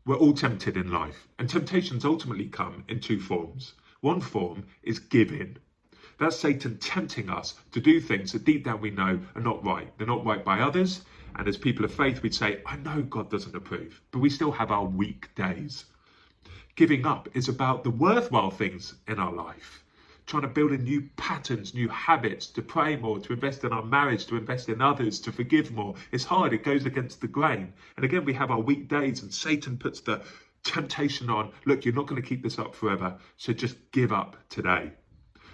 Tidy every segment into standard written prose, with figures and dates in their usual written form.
We're all tempted in life, and temptations ultimately come in two forms. One form is giving. That's Satan tempting us to do things that deep down we know are not right. They're not right by others, and as people of faith, we'd say, I know God doesn't approve, but we still have our weak days. Giving up is about the worthwhile things in our life. Trying to build in new patterns, new habits, to pray more, to invest in our marriage, to invest in others, to forgive more. It's hard, it goes against the grain. And again, we have our weak days and Satan puts the temptation on, look, you're not going to keep this up forever, so just give up today.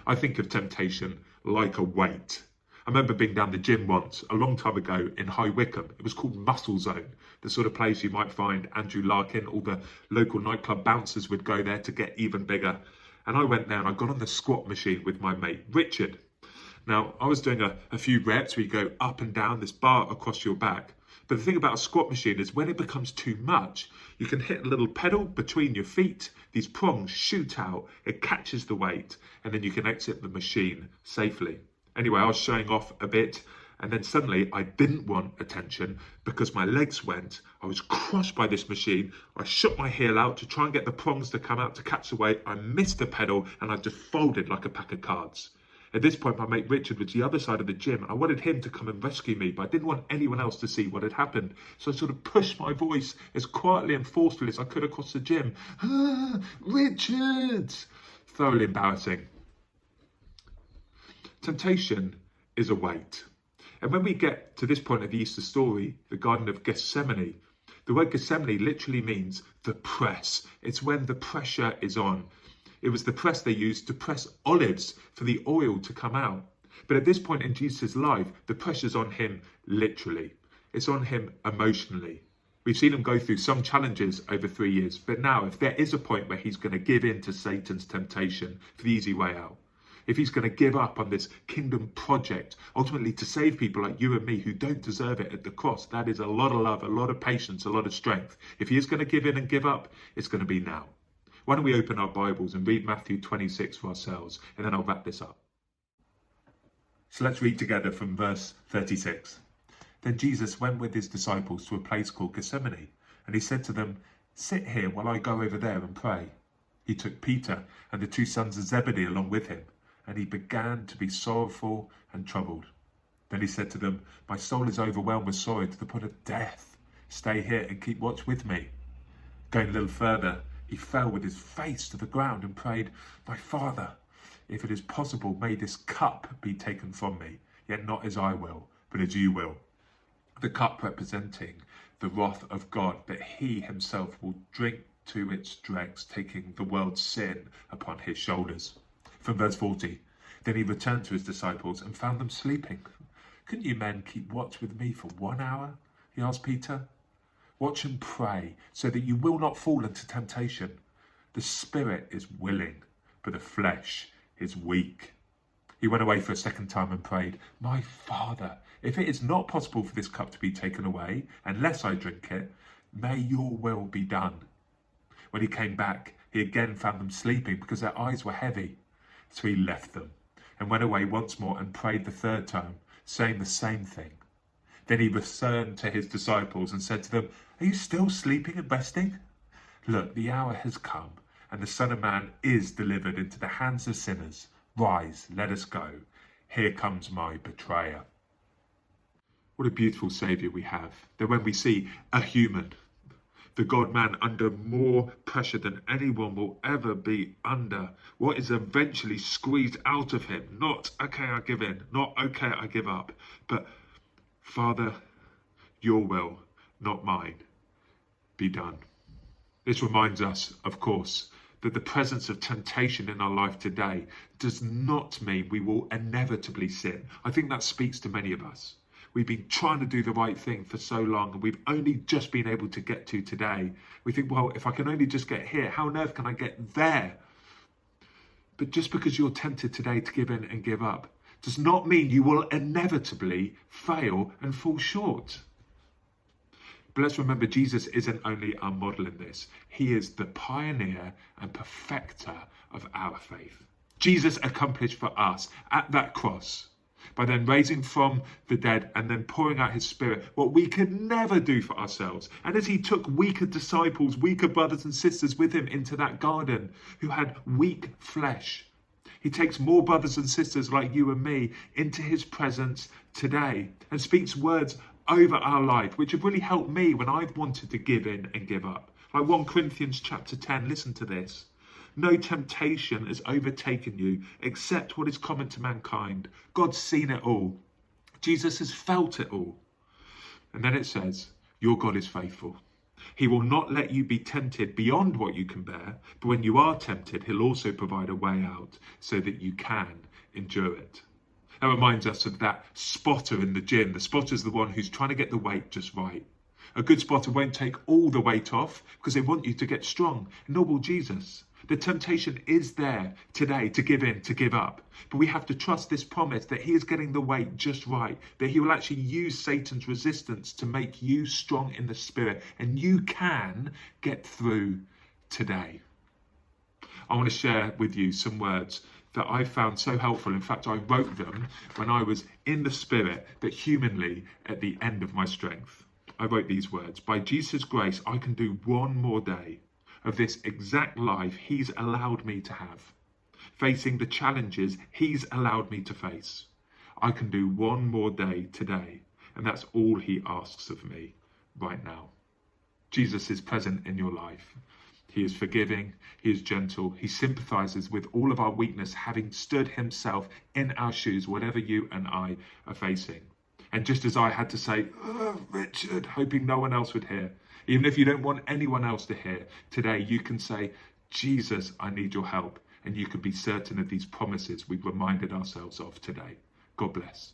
I think of temptation like a weight. I remember being down the gym once, a long time ago in High Wycombe. It was called Muscle Zone, the sort of place you might find Andrew Larkin, all the local nightclub bouncers would go there to get even bigger. And I went there and I got on the squat machine with my mate, Richard. Now, I was doing a few reps where you go up and down this bar across your back. But the thing about a squat machine is when it becomes too much, you can hit a little pedal between your feet. These prongs shoot out, it catches the weight, and then you can exit the machine safely. Anyway, I was showing off a bit, and then suddenly I didn't want attention because my legs went. I was crushed by this machine. I shot my heel out to try and get the prongs to come out to catch the weight. I missed the pedal and I just folded like a pack of cards. At this point, my mate Richard was the other side of the gym. I wanted him to come and rescue me, but I didn't want anyone else to see what had happened. So I sort of pushed my voice as quietly and forcefully as I could across the gym. Ah, Richard! Thoroughly embarrassing. Temptation is a weight. And when we get to this point of the Easter story, the Garden of Gethsemane, the word Gethsemane literally means the press. It's when the pressure is on. It was the press they used to press olives for the oil to come out. But at this point in Jesus' life, the pressure's on him literally. It's on him emotionally. We've seen him go through some challenges over 3 years, but now if there is a point where he's going to give in to Satan's temptation for the easy way out, if he's going to give up on this kingdom project, ultimately to save people like you and me who don't deserve it at the cross, that is a lot of love, a lot of patience, a lot of strength. If he is going to give in and give up, it's going to be now. Why don't we open our Bibles and read Matthew 26 for ourselves, and then I'll wrap this up. So let's read together from verse 36. Then Jesus went with his disciples to a place called Gethsemane, and he said to them, sit here while I go over there and pray. He took Peter and the 2 sons of Zebedee along with him, and he began to be sorrowful and troubled. Then he said to them, my soul is overwhelmed with sorrow to the point of death. Stay here and keep watch with me. Going a little further, he fell with his face to the ground and prayed, my Father, if it is possible, may this cup be taken from me, yet not as I will, but as you will. The cup representing the wrath of God, that he himself will drink to its dregs, taking the world's sin upon his shoulders. From verse 40, then he returned to his disciples and found them sleeping. Couldn't you men keep watch with me for 1 hour? He asked Peter. Watch and pray so that you will not fall into temptation. The spirit is willing, but the flesh is weak. He went away for a second time and prayed, my Father, if it is not possible for this cup to be taken away, unless I drink it, may your will be done. When he came back, he again found them sleeping because their eyes were heavy. So he left them and went away once more and prayed the 3rd time, saying the same thing. Then he returned to his disciples and said to them, are you still sleeping and resting? Look, the hour has come, and the Son of Man is delivered into the hands of sinners. Rise, let us go. Here comes my betrayer. What a beautiful Saviour we have, that when we see a human, the God-man, under more pressure than anyone will ever be under, what is eventually squeezed out of him, not, okay, I give in, not, okay, I give up, but, Father, your will, not mine, be done. This reminds us, of course, that the presence of temptation in our life today does not mean we will inevitably sin. I think that speaks to many of us. We've been trying to do the right thing for so long, and we've only just been able to get to today. We think, well, if I can only just get here, how on earth can I get there? But just because you're tempted today to give in and give up does not mean you will inevitably fail and fall short. But let's remember, Jesus isn't only our model in this. He is the pioneer and perfecter of our faith. Jesus accomplished for us at that cross by then raising from the dead and then pouring out his Spirit, what we could never do for ourselves. And as he took weaker disciples, weaker brothers and sisters with him into that garden who had weak flesh, he takes more brothers and sisters like you and me into his presence today and speaks words over our life, which have really helped me when I've wanted to give in and give up. Like 1 Corinthians chapter 10, listen to this. No temptation has overtaken you except what is common to mankind. God's seen it all. Jesus has felt it all. And then it says, your God is faithful. He will not let you be tempted beyond what you can bear, but when you are tempted, he'll also provide a way out so that you can endure it. That reminds us of that spotter in the gym. The spotter is the one who's trying to get the weight just right. A good spotter won't take all the weight off because they want you to get strong. Nor will Jesus. The temptation is there today to give in, to give up. But we have to trust this promise that he is getting the weight just right, that he will actually use Satan's resistance to make you strong in the Spirit, and you can get through today. I want to share with you some words that I found so helpful. In fact, I wrote them when I was in the Spirit, but humanly at the end of my strength. I wrote these words: by Jesus' grace, I can do one more day of this exact life he's allowed me to have, facing the challenges he's allowed me to face. I can do one more day today, and that's all he asks of me right now. Jesus is present in your life. He is forgiving, he is gentle, he sympathizes with all of our weakness, having stood himself in our shoes, whatever you and I are facing. And just as I had to say, oh, Richard, hoping no one else would hear, even if you don't want anyone else to hear, today you can say, Jesus, I need your help. And you can be certain of these promises we've reminded ourselves of today. God bless.